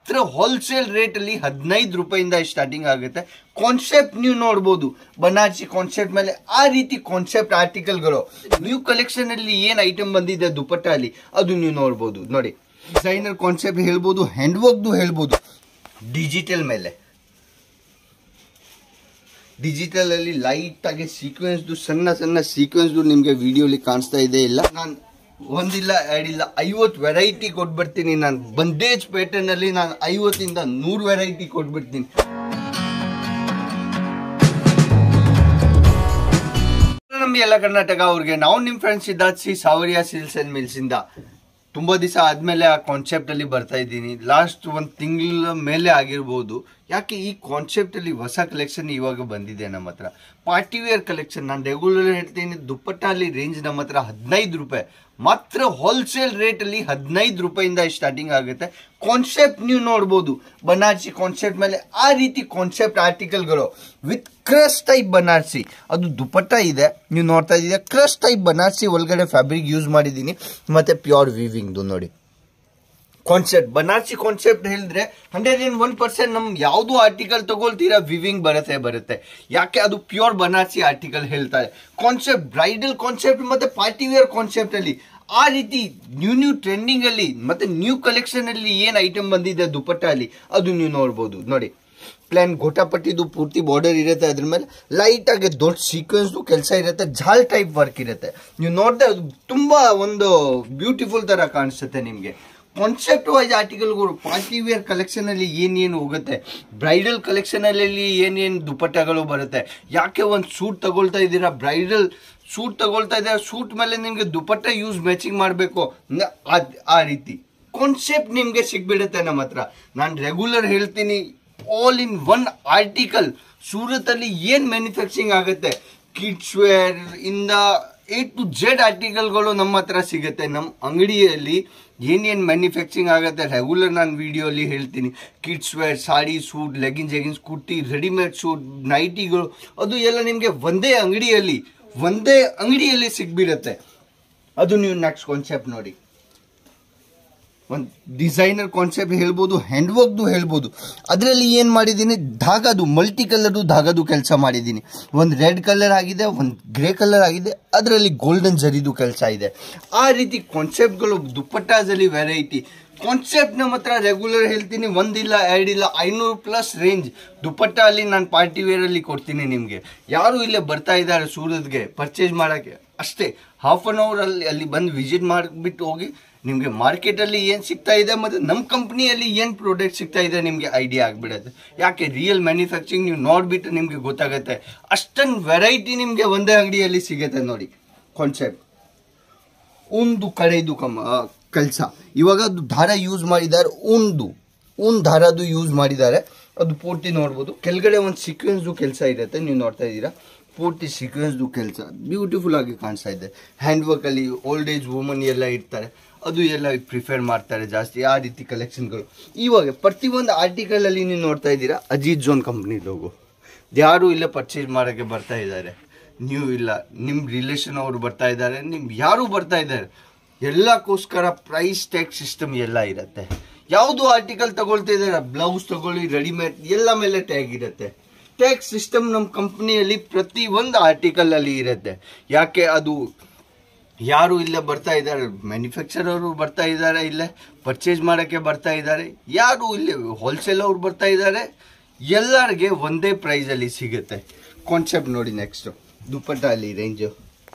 ಮಾತ್ರ wholesale rate ಅಲ್ಲಿ 15 ರೂಪಾಯಿಂದ ಸ್ಟಾರ್ಟಿಂಗ್ ಆಗುತ್ತೆ. ಕಾನ್ಸೆಪ್ಟ್ ನೀವು ನೋಡಬಹುದು, ಬನಾರಸಿ ಕಾನ್ಸೆಪ್ಟ್ ಮೇಲೆ ಆ ರೀತಿ ಕಾನ್ಸೆಪ್ಟ್ ಆರ್ಟಿಕಲ್ಗಳು. ನ್ಯೂ ಕಲೆಕ್ಷನ್ ಅಲ್ಲಿ ಏನ್ ಐಟಮ್ ಬಂದಿದೆ ದುಪಟ್ಟ ಅಲ್ಲಿ ಅದು ನೀವು ನೋಡಬಹುದು. ನೋಡಿ, ಡಿಸೈನರ್ ಕಾನ್ಸೆಪ್ಟ್ ಹೇಳ್ಬೋದು, ಹ್ಯಾಂಡ್ ವರ್ಕ್ ಹೇಳ್ಬೋದು. ಡಿಜಿಟಲ್ ಮೇಲೆ, ಡಿಜಿಟಲ್ ಅಲ್ಲಿ ಲೈಟ್ ಆಗಿ ಸೀಕ್ವೆನ್ಸ್, ಸಣ್ಣ ಸಣ್ಣ ಸೀಕ್ವೆನ್ಸ್ ನಿಮ್ಗೆ ವಿಡಿಯೋಲಿ ಕಾಣಿಸ್ತಾ ಇದೆ. ಇಲ್ಲ, ನಾನು ಒಂದಿಲ್ಲ ಎರಡಿಲ್ಲ 50 ವೆರೈಟಿ ಕೊಟ್ಬಿಡ್ತೀನಿ. ನಾನು ಬಂಡೇಜ್ ಪ್ಯಾಟರ್ನ್ ಅಲ್ಲಿ ನಾನು 50ಇಂದ 100 ವೆರೈಟಿ ಕೊಟ್ಬಿಡ್ತೀನಿ. ನಮ್ಮ ಎಲ್ಲ ಕರ್ನಾಟಕ ಅವ್ರಿಗೆ ನಾವು ನಿಮ್ಮ friends Siddharth C Sawariya silks and mills ಇಂದ ತುಂಬಾ ದಿವಸ ಆದ್ಮೇಲೆ ಆ ಕಾನ್ಸೆಪ್ಟ್ ಅಲ್ಲಿ ಬರ್ತಾ ಇದ್ದೀನಿ. ಲಾಸ್ಟ್ 1 ತಿಂಗಳ ಮೇಲೆ ಆಗಿರ್ಬೋದು. ಯಾಕೆ ಈ ಕಾನ್ಸೆಪ್ಟ್ ಅಲ್ಲಿ ಹೊಸ ಕಲೆಕ್ಷನ್ ಇವಾಗ ಬಂದಿದೆ ನಮ್ಮ ಹತ್ರ. Party wear collection. ನಾನು ರೆಗ್ಯುಲರ್ ಹೇಳ್ತೀನಿ, ದುಪ್ಪಟ್ಟ ಅಲ್ಲಿ ರೇಂಜ್ ನಮ್ಮ ಹತ್ರ 15 ರೂಪಾಯಿ ಮಾತ್ರ. ಹೋಲ್ಸೇಲ್ ರೇಟ್ ಅಲ್ಲಿ 15 ರೂಪಾಯಿಂದ ಸ್ಟಾರ್ಟಿಂಗ್ ಆಗುತ್ತೆ. ಕಾನ್ಸೆಪ್ಟ್ ನೀವು ನೋಡಬಹುದು, ಬನಾರಸಿ ಕಾನ್ಸೆಪ್ಟ್ ಮೇಲೆ ಆ ರೀತಿ ಕಾನ್ಸೆಪ್ಟ್ ಆರ್ಟಿಕಲ್ಗಳು ವಿತ್ ಕ್ರಶ್ ಟೈಪ್ ಬನಾರಸಿ. ಅದು ದುಪಟ್ಟ ಇದೆ, ನೀವು ನೋಡ್ತಾ ಇದ್ದೀರಾ. ಕ್ರಶ್ ಟೈಪ್ ಬನಾರಸಿ ಒಳಗಡೆ ಫ್ಯಾಬ್ರಿಕ್ ಯೂಸ್ ಮಾಡಿದ್ದೀನಿ, ಮತ್ತೆ ಪ್ಯೂರ್ ವೀವಿಂಗ್. ನೋಡಿ ಕಾನ್ಸೆಪ್ಟ್, ಬನಾರಸಿ ಕಾನ್ಸೆಪ್ಟ್ ಹೇಳಿದ್ರೆ 101% ನಮ್ ಯಾವ್ದು ಆರ್ಟಿಕಲ್ ತಗೊಳ್ತೀರಾ ವಿವಿಂಗ್ ಬರುತ್ತೆ. ಯಾಕೆ ಅದು ಪ್ಯೂರ್ ಬನಾರಸಿ ಆರ್ಟಿಕಲ್ ಹೇಳ್ತಾರೆ. ಕಾನ್ಸೆಪ್ಟ್ ಬ್ರೈಡಲ್ ಕಾನ್ಸೆಪ್ಟ್ ಮತ್ತೆ ಪಾರ್ಟಿ ವೇರ್ ಕಾನ್ಸೆಪ್ಟ್ ಅಲ್ಲಿ ಆ ರೀತಿ ನ್ಯೂ ಟ್ರೆಂಡಿಂಗ್ ಅಲ್ಲಿ ಮತ್ತೆ ನ್ಯೂ ಕಲೆಕ್ಷನ್ ಅಲ್ಲಿ ಏನ್ ಐಟಮ್ ಬಂದಿದೆ ದುಪಟ್ಟ ಅಲ್ಲಿ ಅದು ನೀವು ನೋಡಬಹುದು. ನೋಡಿ, ಪ್ಲಾನ್ ಗೋಟಾಪಟ್ಟಿದು ಪೂರ್ತಿ ಬಾರ್ಡರ್ ಇರುತ್ತೆ, ಅದ್ರ ಮೇಲೆ ಲೈಟ್ ಆಗಿ ದೊಡ್ಡ ಸೀಕ್ವೆನ್ಸ್ ಕೆಲಸ ಇರುತ್ತೆ, ಜಾಲ್ ಟೈಪ್ ವರ್ಕ್ ಇರುತ್ತೆ. ನೀವು ನೋಡಿದ್ರೆ ಅದು ತುಂಬಾ ಒಂದು ಬ್ಯೂಟಿಫುಲ್ ತರ ಕಾಣಿಸುತ್ತೆ ನಿಮ್ಗೆ. ಕಾನ್ಸೆಪ್ಟ್ ವೈಸ್ ಆರ್ಟಿಕಲ್ಗಳು ಪಾರ್ಟಿ ವೇರ್ ಕಲೆಕ್ಷನ್ ಅಲ್ಲಿ ಏನೇನು ಹೋಗುತ್ತೆ, ಬ್ರೈಡಲ್ ಕಲೆಕ್ಷನ್ ಅಲ್ಲಿ ಏನೇನು ದುಪಟ್ಟಗಳು ಬರುತ್ತೆ. ಯಾಕೆ ಒಂದು ಸೂಟ್ ತಗೊಳ್ತಾ ಇದ್ದೀರಾ, ಬ್ರೈಡಲ್ ಸೂಟ್ ತಗೊಳ್ತಾ ಇದ್ದೀರಾ, ಸೂಟ್ ಮೇಲೆ ನಿಮ್ಗೆ ದುಪಟ್ಟ ಯೂಸ್ ಮ್ಯಾಚಿಂಗ್ ಮಾಡಬೇಕು, ಆ ರೀತಿ ಕಾನ್ಸೆಪ್ಟ್ ನಿಮ್ಗೆ ಸಿಗ್ಬಿಡುತ್ತೆ ನಮ್ಮ ಹತ್ರ. ನಾನು ರೆಗ್ಯುಲರ್ ಹೇಳ್ತೀನಿ, all in one article. Surat ಅಲ್ಲಿ ಏನ್ ಮ್ಯಾನುಫ್ಯಾಕ್ಚರಿಂಗ್ ಆಗುತ್ತೆ, ಕಿಡ್ಸ್ ವೇರ್ ಇಂದ A to Z ಆರ್ಟಿಕಲ್ಗಳು ನಮ್ಮ ಹತ್ರ ಸಿಗುತ್ತೆ. ನಮ್ಮ ಅಂಗಡಿಯಲ್ಲಿ ಏನೇನು ಮ್ಯಾನುಫ್ಯಾಕ್ಚರಿಂಗ್ ಆಗುತ್ತೆ ರೆಗ್ಯುಲರ್ ನಾನು ವಿಡಿಯೋ ಅಲ್ಲಿ ಹೇಳ್ತೀನಿ. Kids wear, sari, suit, leggings, kurti, readymade suit, ನೈಟಿಗಳು, ಅದು ಎಲ್ಲ ನಿಮಗೆ ಒಂದೇ ಅಂಗಡಿಯಲ್ಲಿ ಸಿಗ್ಬಿಡುತ್ತೆ. ಅದು ನೀವು ನೆಕ್ಸ್ಟ್ ಕಾನ್ಸೆಪ್ಟ್ ನೋಡಿ. ಒಂದು ಡಿಸೈನರ್ ಕಾನ್ಸೆಪ್ಟ್ ಹೇಳ್ಬೋದು, ಹ್ಯಾಂಡ್ ವರ್ಕ್ ಹೇಳ್ಬೋದು. ಅದರಲ್ಲಿ ಏನು ಮಾಡಿದ್ದೀನಿ, ಧಾಗದು ಮಲ್ಟಿ ಕಲರ್ದು ಧಾಗದು ಕೆಲಸ ಮಾಡಿದ್ದೀನಿ. ಒಂದು ರೆಡ್ ಕಲರ್ ಆಗಿದೆ, ಒಂದು ಗ್ರೇ ಕಲರ್ ಆಗಿದೆ, ಅದರಲ್ಲಿ ಗೋಲ್ಡನ್ ಜರಿದು ಕೆಲಸ ಇದೆ. ಆ ರೀತಿ ಕಾನ್ಸೆಪ್ಟ್ಗಳು ದುಪ್ಪಟ್ಟಾದಲ್ಲಿ ವೆರೈಟಿ ಕಾನ್ಸೆಪ್ಟ್ ನಮ್ಮ ಹತ್ರ ರೆಗ್ಯುಲರ್ ಹೇಳ್ತೀನಿ. ಒಂದಿಲ್ಲ ಎರಡಿಲ್ಲ 500+ ರೇಂಜ್ ದುಪ್ಪಟ್ಟ ಅಲ್ಲಿ ನಾನು ಪಾರ್ಟಿ ವೇರ್ ಅಲ್ಲಿ ಕೊಡ್ತೀನಿ ನಿಮಗೆ. ಯಾರು ಇಲ್ಲೇ ಬರ್ತಾ ಇದ್ದಾರೆ ಸೂರತ್ಗೆ ಪರ್ಚೇಸ್ ಮಾಡೋಕ್ಕೆ, ಅಷ್ಟೇ ಹಾಫ್ ಅನ್ ಅವರ್ ಅಲ್ಲಿ ಬಂದು ವಿಸಿಟ್ ಮಾಡಿಬಿಟ್ಟು ಹೋಗಿ. ನಿಮಗೆ ಮಾರ್ಕೆಟಲ್ಲಿ ಏನು ಸಿಗ್ತಾ ಇದೆ ಮತ್ತು ನಮ್ಮ ಕಂಪ್ನಿಯಲ್ಲಿ ಏನು ಪ್ರಾಡಕ್ಟ್ ಸಿಗ್ತಾ ಇದೆ ನಿಮಗೆ ಐಡಿಯಾ ಆಗಿಬಿಡುತ್ತೆ. ಯಾಕೆ ರಿಯಲ್ ಮ್ಯಾನುಫ್ಯಾಕ್ಚರಿಂಗ್ ನೀವು ನೋಡಿಬಿಟ್ಟು ನಿಮಗೆ ಗೊತ್ತಾಗುತ್ತೆ. ಅಷ್ಟೊಂದು ವೆರೈಟಿ ನಿಮಗೆ ಒಂದೇ ಅಂಗಡಿಯಲ್ಲಿ ಸಿಗುತ್ತೆ. ನೋಡಿ ಕಾನ್ಸೆಪ್ಟ್ ಒಂದು ಕಡೆದು ಕೆಲಸ. ಇವಾಗ ಅದು ದಾರ ಯೂಸ್ ಮಾಡಿದ್ದಾರೆ, ಊನ್ ದಾರದು ಯೂಸ್ ಮಾಡಿದ್ದಾರೆ. ಅದು ಪೂರ್ತಿ ನೋಡ್ಬೋದು. ಕೆಳಗಡೆ ಒಂದು ಸೀಕ್ವೆನ್ಸ್ದು ಕೆಲಸ ಇರುತ್ತೆ, ನೀವು ನೋಡ್ತಾ ಇದ್ದೀರಾ. ಪೂರ್ತಿ ಸೀಕ್ವೆನ್ಸ್ದು ಕೆಲಸ ಬ್ಯೂಟಿಫುಲ್ ಆಗಿ ಕಾಣಿಸ್ತಾ ಇದೆ. ಹ್ಯಾಂಡ್ ವರ್ಕಲ್ಲಿ ಓಲ್ಡ್ ಏಜ್ ವುಮನ್ ಎಲ್ಲ ಇರ್ತಾರೆ, ಅದು ಎಲ್ಲ ಪ್ರಿಫರ್ ಮಾಡ್ತಾರೆ ಜಾಸ್ತಿ. ಆ ರೀತಿ ಕಲೆಕ್ಷನ್ಗಳು ಇವಾಗ ಪ್ರತಿಯೊಂದು ಆರ್ಟಿಕಲಲ್ಲಿ ನೀವು ನೋಡ್ತಾ ಇದ್ದೀರಾ. Ajit zone company logo. ಯಾರು ಇಲ್ಲೇ ಪರ್ಚೇಸ್ ಮಾಡೋಕ್ಕೆ ಬರ್ತಾ ಇದ್ದಾರೆ, ನೀವು ಇಲ್ಲ ನಿಮ್ಮ ರಿಲೇಷನ್ ಅವರು ಬರ್ತಾ ಇದ್ದಾರೆ, ನಿಮ್ಗೆ ಯಾರು ಬರ್ತಾ ಇದ್ದಾರೆ, ಎಲ್ಲಕ್ಕೋಸ್ಕರ ಪ್ರೈಸ್ ಟ್ಯಾಗ್ ಸಿಸ್ಟಮ್ ಎಲ್ಲ ಇರುತ್ತೆ. ಯಾವುದು ಆರ್ಟಿಕಲ್ ತಗೊಳ್ತಾ ಇದ್ದಾರೆ, ಬ್ಲೌಸ್ ತಗೊಳ್ಳಿ, ರೆಡಿಮೇಡ್ ಎಲ್ಲ ಮೇಲೆ ಟ್ಯಾಗ್ ಇರುತ್ತೆ. ಟ್ಯಾಗ್ ಸಿಸ್ಟಮ್ ನಮ್ಮ ಕಂಪ್ನಿಯಲ್ಲಿ ಪ್ರತಿಯೊಂದು ಆರ್ಟಿಕಲ್ ಅಲ್ಲಿ ಇರುತ್ತೆ. ಯಾಕೆ ಅದು ಯಾರು ಇಲ್ಲೇ ಬರ್ತಾ ಇದ್ದಾರೆ, ಮ್ಯಾನುಫ್ಯಾಕ್ಚರರು ಬರ್ತಾ ಇದ್ದಾರೆ, ಇಲ್ಲೇ ಪರ್ಚೇಸ್ ಮಾಡೋಕ್ಕೆ ಬರ್ತಾ ಇದ್ದಾರೆ, ಯಾರು ಇಲ್ಲೇ ಹೋಲ್ಸೇಲ್ ಅವ್ರು ಬರ್ತಾ ಇದ್ದಾರೆ, ಎಲ್ಲರಿಗೆ ಒಂದೇ ಪ್ರೈಸಲ್ಲಿ ಸಿಗುತ್ತೆ. ಕಾನ್ಸೆಪ್ಟ್ ನೋಡಿ. ನೆಕ್ಸ್ಟ್ ದುಪ್ಪಟ್ಟ ಅಲ್ಲಿ ರೇಂಜು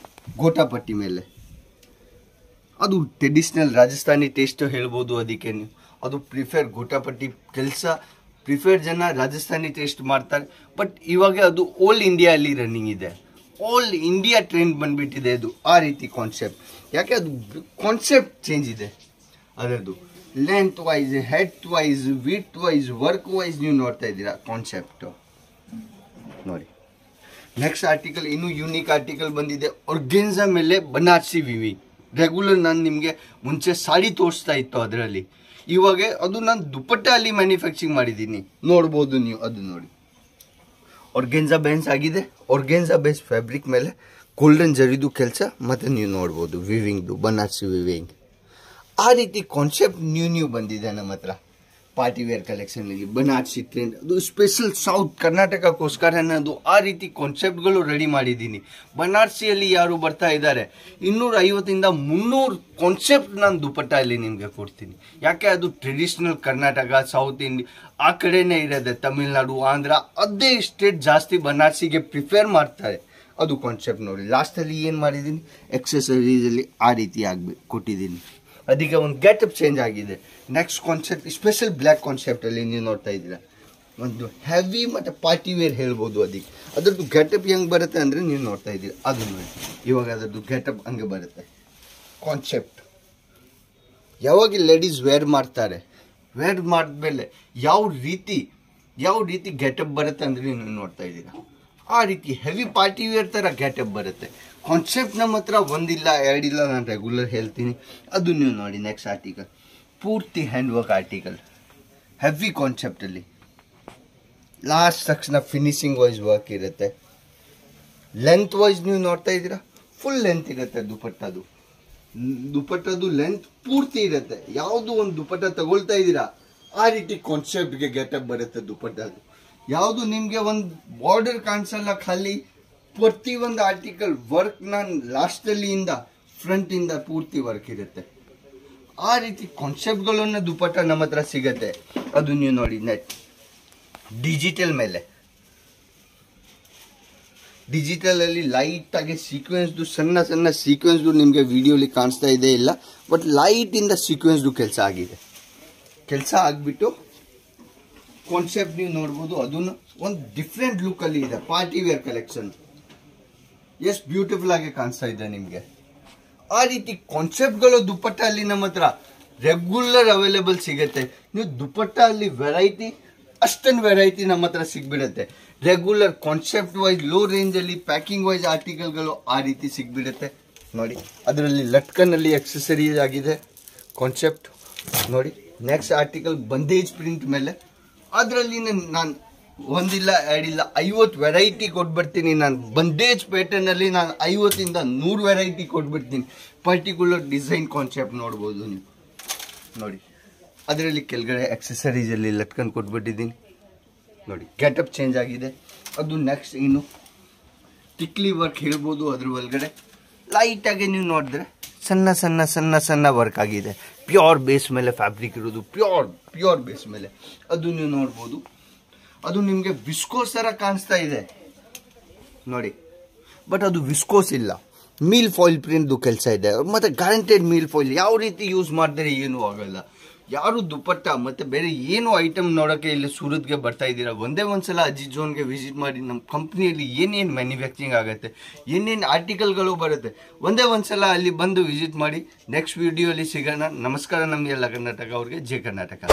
ಗೋಟಾಪಟ್ಟಿ ಮೇಲೆ, ಅದು ಟ್ರೆಡಿಷ್ನಲ್ ರಾಜಸ್ಥಾನಿ ಟೇಸ್ಟ್ ಹೇಳ್ಬೋದು. ಅದಕ್ಕೆ ನೀವು ಅದು ಪ್ರಿಫೇರ್ ಗೋಟಾಪಟ್ಟಿ ಕೆಲಸ ಪ್ರಿಫೇರ್ ಜನ ರಾಜಸ್ಥಾನಿ ಟೇಸ್ಟ್ ಮಾಡ್ತಾರೆ. ಬಟ್ ಇವಾಗ ಅದು ಆಲ್ ಇಂಡಿಯಾ ಅಲ್ಲಿ ರನ್ನಿಂಗ್ ಇದೆ, ಆಲ್ ಇಂಡಿಯಾ ಟ್ರೆಂಡ್ ಬಂದ್ಬಿಟ್ಟಿದೆ ಅದು. ಆ ರೀತಿ ಕಾನ್ಸೆಪ್ಟ್. ಯಾಕೆ ಅದು ಕಾನ್ಸೆಪ್ಟ್ ಚೇಂಜ್ ಇದೆ. ಅದರದ್ದು length wise, head wise, width wise, work wise ನೀವು ನೋಡ್ತಾ ಇದ್ದೀರಾ ಕಾನ್ಸೆಪ್ಟು ನೋಡಿ. ನೆಕ್ಸ್ಟ್ ಆರ್ಟಿಕಲ್ ಇನ್ನೂ ಯೂನಿಕ್ ಆರ್ಟಿಕಲ್ ಬಂದಿದೆ. ಆರ್ಗೆನ್ಜಾ ಮೇಲೆ ಬನಾರಸಿ ವಿವಿಂಗ್. ರೆಗ್ಯುಲರ್ ನಾನು ನಿಮಗೆ ಮುಂಚೆ ಸಾಡಿ ತೋರಿಸ್ತಾ ಇತ್ತು, ಅದರಲ್ಲಿ ಇವಾಗ ಅದು ನಾನು ದುಪ್ಪಟ್ಟ ಅಲ್ಲಿ ಮ್ಯಾನುಫ್ಯಾಕ್ಚರಿಂಗ್ ಮಾಡಿದ್ದೀನಿ, ನೋಡ್ಬೋದು ನೀವು. ಅದು ನೋಡಿ ಆರ್ಗೆನ್ಜಾ ಬೇಸ್ ಆಗಿದೆ. ಆರ್ಗೆನ್ಜಾ ಬೇಸ್ ಫ್ಯಾಬ್ರಿಕ್ ಮೇಲೆ ಗೋಲ್ಡನ್ ಜರಿದು ಕೆಲಸ, ಮತ್ತು ನೀವು ನೋಡ್ಬೋದು ವಿವಿಂಗ್ದು ಬನಾರಸಿ ವಿವಿಂಗ್. ಆ ರೀತಿ ಕಾನ್ಸೆಪ್ಟ್ ನ್ಯೂ ಬಂದಿದೆ ನಮ್ಮ ಹತ್ರ. ಪಾರ್ಟಿ ವೇರ್ ಕಲೆಕ್ಷನ್ ಅಲ್ಲಿ ಬನಾರಸಿ ಟ್ರೆಂಡ್ ಅದು ಸ್ಪೆಷಲ್ ಸೌತ್ ಕರ್ನಾಟಕಕ್ಕೋಸ್ಕರ ಅನ್ನೋದು ಆ ರೀತಿ ಕಾನ್ಸೆಪ್ಟ್ಗಳು ರೆಡಿ ಮಾಡಿದ್ದೀನಿ. ಬನಾರಸಿಯಲ್ಲಿ ಯಾರು ಬರ್ತಾ ಇದ್ದಾರೆ 250 ಇಂದ 300 ಕಾನ್ಸೆಪ್ಟ್ ನಾನು ದುಪಟ್ಟಾಯಲ್ಲಿ ನಿಮಗೆ ಕೊಡ್ತೀನಿ. ಯಾಕೆ ಅದು ಟ್ರೆಡಿಷನಲ್ ಕರ್ನಾಟಕ ಸೌತ್ ಇಂಡಿಯಾ ಆ ಕಡೆನೇ ಇರೋದೆ, ತಮಿಳ್ನಾಡು ಆಂಧ್ರ ಅದೇ ಸ್ಟೇಟ್ ಜಾಸ್ತಿ ಬನಾರಸಿಗೆ ಪ್ರಿಫೇರ್ ಮಾಡ್ತಾರೆ. ಅದು ಕಾನ್ಸೆಪ್ಟ್ ನೋಡಿ. ಲಾಸ್ಟಲ್ಲಿ ಏನು ಮಾಡಿದ್ದೀನಿ, ಎಕ್ಸೆಸರೀಸಲ್ಲಿ ಆ ರೀತಿ ಆಗ್ಬೇಕು ಕೊಟ್ಟಿದ್ದೀನಿ. ಅದಕ್ಕೆ ಒಂದು ಗೆಟಪ್ ಚೇಂಜ್ ಆಗಿದೆ. ನೆಕ್ಸ್ಟ್ ಕಾನ್ಸೆಪ್ಟ್ ಸ್ಪೆಷಲ್ ಬ್ಲ್ಯಾಕ್ ಕಾನ್ಸೆಪ್ಟಲ್ಲಿ ನೀವು ನೋಡ್ತಾ ಇದ್ದೀರಾ, ಒಂದು ಹೆವಿ ಮತ್ತು ಪಾರ್ಟಿ ವೇರ್ ಹೇಳ್ಬೋದು. ಅದಕ್ಕೆ ಅದರದ್ದು ಗೆಟಪ್ ಹೆಂಗೆ ಬರುತ್ತೆ ಅಂದರೆ ನೀವು ನೋಡ್ತಾ ಇದ್ದೀರಿ, ಅದು ನೋಡಿ. ಇವಾಗ ಅದರದ್ದು ಗೆಟಪ್ ಹಂಗೆ ಬರುತ್ತೆ. ಕಾನ್ಸೆಪ್ಟ್ ಯಾವಾಗ ಲೇಡೀಸ್ ವೇರ್ ಮಾಡ್ತಾರೆ, ವೇರ್ ಮಾಡಿದ್ಮೇಲೆ ಯಾವ ರೀತಿ ಗೆಟಪ್ ಬರುತ್ತೆ ಅಂದರೆ ನೀವು ನೋಡ್ತಾ ಇದ್ದೀರಾ. ಆ ರೀತಿ ಹೆವಿ ಪಾರ್ಟಿ ವೇರ್ ಥರ ಗೆಟಪ್ ಬರುತ್ತೆ. ಕಾನ್ಸೆಪ್ಟ್ ನಮ್ಮ ಹತ್ರ ಒಂದಿಲ್ಲ ಎರಡಿಲ್ಲ, ನಾನು ರೆಗ್ಯುಲರ್ ಹೇಳ್ತೀನಿ. ಅದು ನೀವು ನೋಡಿ. ನೆಕ್ಸ್ಟ್ ಆರ್ಟಿಕಲ್ ಪೂರ್ತಿ ಹ್ಯಾಂಡ್ ವರ್ಕ್ ಆರ್ಟಿಕಲ್, ಹೆವಿ ಕಾನ್ಸೆಪ್ಟಲ್ಲಿ ಲಾಸ್ಟ್ ತಕ್ಷಣ ಫಿನಿಶಿಂಗ್ ವೈಸ್ ವರ್ಕ್ ಇರುತ್ತೆ. ಲೆಂತ್ ವೈಸ್ ನೀವು ನೋಡ್ತಾ ಇದ್ದೀರಾ, ಫುಲ್ ಲೆಂತ್ ಇರುತ್ತೆ ದುಪಟ್ಟದು ಲೆಂತ್ ಪೂರ್ತಿ ಇರುತ್ತೆ. ಯಾವುದು ಒಂದು ದುಪಟ್ಟ ತಗೊಳ್ತಾ ಇದ್ದೀರಾ ಆ ರೀತಿ ಕಾನ್ಸೆಪ್ಟ್ಗೆ ಗೆಟಪ್ ಬರುತ್ತೆ ದುಪಟ್ಟದು. ಯಾವುದು ನಿಮಗೆ ಒಂದು ಬಾರ್ಡರ್ ಕಾಣಿಸಲ್ಲ, ಖಾಲಿ ಪ್ರತಿ ಒಂದು ಆರ್ಟಿಕಲ್ ವರ್ಕ್ ನಾನು ಲಾಸ್ಟಲ್ಲಿ ಇಂದ ಫ್ರಂಟ್ ಇಂದ ಪೂರ್ತಿ ವರ್ಕ್ ಇರುತ್ತೆ. ಆ ರೀತಿ ಕಾನ್ಸೆಪ್ಟ್ಗಳನ್ನ ದುಪಟ್ಟ ನಮ್ಮ ಹತ್ರ ಸಿಗತ್ತೆ. ಅದು ನೀವು ನೋಡಿ. ನೆಟ್ ಡಿಜಿಟಲ್ ಮೇಲೆ, ಡಿಜಿಟಲ್ ಅಲ್ಲಿ ಲೈಟ್ ಆಗಿ ಸೀಕ್ವೆನ್ಸ್ದು ಸಣ್ಣ ಸೀಕ್ವೆನ್ಸ್ದು ನಿಮಗೆ ವಿಡಿಯೋಲಿ ಕಾಣಿಸ್ತಾ ಇದೆ ಇಲ್ಲ, ಬಟ್ ಲೈಟ್ ಇಂದ ಸೀಕ್ವೆನ್ಸ್ದು ಕೆಲಸ ಆಗಿದೆ. ಕೆಲಸ ಆಗ್ಬಿಟ್ಟು ಕಾನ್ಸೆಪ್ಟ್ ನೀವು ನೋಡ್ಬೋದು. ಅದನ್ನು ಒಂದು ಡಿಫ್ರೆಂಟ್ ಲುಕ್ ಅಲ್ಲಿ ಇದೆ. ಪಾರ್ಟಿ ವೇರ್ ಕಲೆಕ್ಷನ್ ಎಷ್ಟು ಬ್ಯೂಟಿಫುಲ್ ಆಗಿ ಕಾಣಿಸ್ತಾ ಇದೆ ನಿಮಗೆ. ಆ ರೀತಿ ಕಾನ್ಸೆಪ್ಟ್ಗಳು ದುಪಟ್ಟ ಅಲ್ಲಿ ನಮ್ಮ ಹತ್ರ ರೆಗ್ಯುಲರ್ ಅವೈಲೇಬಲ್ ಸಿಗುತ್ತೆ. ನೀವು ದುಪಟ್ಟ ಅಲ್ಲಿ ವೆರೈಟಿ ಅಷ್ಟೊಂದು ವೆರೈಟಿ ನಮ್ಮ ಹತ್ರ ಸಿಗ್ಬಿಡುತ್ತೆ. ರೆಗ್ಯುಲರ್ ಕಾನ್ಸೆಪ್ಟ್ ವೈಸ್ ಲೋ ರೇಂಜಲ್ಲಿ ಪ್ಯಾಕಿಂಗ್ ವೈಸ್ ಆರ್ಟಿಕಲ್ಗಳು ಆ ರೀತಿ ಸಿಗ್ಬಿಡುತ್ತೆ ನೋಡಿ. ಅದರಲ್ಲಿ ಲಟ್ಕನ್ನಲ್ಲಿ ಎಕ್ಸೆಸರೀಸ್ ಆಗಿದೆ ಕಾನ್ಸೆಪ್ಟ್ ನೋಡಿ. ನೆಕ್ಸ್ಟ್ ಆರ್ಟಿಕಲ್ ಬಂದೇಜ್ ಪ್ರಿಂಟ್ ಮೇಲೆ, ಅದರಲ್ಲಿ ನಾನು ಒಂದಿಲ್ಲ ಎರಡಿಲ್ಲ 50 ವೆರೈಟಿ ಕೊಟ್ಬಿಡ್ತೀನಿ. ನಾನು ಬಂದೇಜ್ ಪ್ಯಾಟರ್ನಲ್ಲಿ ನಾನು 50 ಇಂದ 100 ವೆರೈಟಿ ಕೊಟ್ಬಿಡ್ತೀನಿ. ಪರ್ಟಿಕ್ಯುಲರ್ ಡಿಸೈನ್ ಕಾನ್ಸೆಪ್ಟ್ ನೋಡ್ಬೋದು ನೀವು ನೋಡಿ. ಅದರಲ್ಲಿ ಕೆಳಗಡೆ ಎಕ್ಸೆಸರೀಸಲ್ಲಿ ಲಟ್ಕನ್ ಕೊಟ್ಬಿಟ್ಟಿದ್ದೀನಿ ನೋಡಿ. ಗೆಟಪ್ ಚೇಂಜ್ ಆಗಿದೆ. ಅದು ನೆಕ್ಸ್ಟ್ ಇನ್ನು ತಿಕ್ಲಿ ವರ್ಕ್ ಹೇಳ್ಬೋದು. ಅದ್ರ ಒಳಗಡೆ ಲೈಟಾಗಿ ನೀವು ನೋಡಿದ್ರೆ ಸಣ್ಣ ವರ್ಕ್ ಆಗಿದೆ. ಪ್ಯೂರ್ ಬೇಸ್ ಮೇಲೆ ಫ್ಯಾಬ್ರಿಕ್ ಇರೋದು, ಪ್ಯೂರ್ ಬೇಸ್ ಮೇಲೆ. ಅದು ನೀವು ನೋಡ್ಬೋದು. ಅದು ನಿಮಗೆ ವಿಸ್ಕೋಸ್ ಥರ ಕಾಣಿಸ್ತಾ ಇದೆ ನೋಡಿ, ಬಟ್ ಅದು ವಿಸ್ಕೋಸ್ ಇಲ್ಲ. ಮೀಲ್ ಫಾಯಿಲ್ ಪ್ರಿಂಟ್ದು ಕೆಲಸ ಇದೆ, ಮತ್ತು ಗ್ಯಾರಂಟೆಡ್ ಮೀಲ್ ಫಾಯಿಲ್. ಯಾವ ರೀತಿ ಯೂಸ್ ಮಾಡಿದ್ರೆ ಏನೂ ಆಗಲ್ಲ. ಯಾರು ದುಪಟ್ಟ ಮತ್ತು ಬೇರೆ ಏನು ಐಟಮ್ ನೋಡೋಕ್ಕೆ ಇಲ್ಲಿ ಸೂರತ್ಗೆ ಬರ್ತಾ ಇದ್ದೀರಾ, ಒಂದೇ ಒಂದ್ಸಲ ಅಜಿತ್ ಝೋನ್ಗೆ ವಿಸಿಟ್ ಮಾಡಿ. ನಮ್ಮ ಕಂಪ್ನಿಯಲ್ಲಿ ಏನೇನು ಮ್ಯಾನುಫ್ಯಾಕ್ಚರಿಂಗ್ ಆಗುತ್ತೆ, ಏನೇನು ಆರ್ಟಿಕಲ್ಗಳು ಬರುತ್ತೆ, ಒಂದೇ ಒಂದ್ಸಲ ಅಲ್ಲಿ ಬಂದು ವಿಸಿಟ್ ಮಾಡಿ. ನೆಕ್ಸ್ಟ್ ವಿಡಿಯೋಲಿ ಸಿಗೋಣ. ನಮಸ್ಕಾರ. ನಮಗೆಲ್ಲ ಕರ್ನಾಟಕ ಅವ್ರಿಗೆ ಜೈ ಕರ್ನಾಟಕ.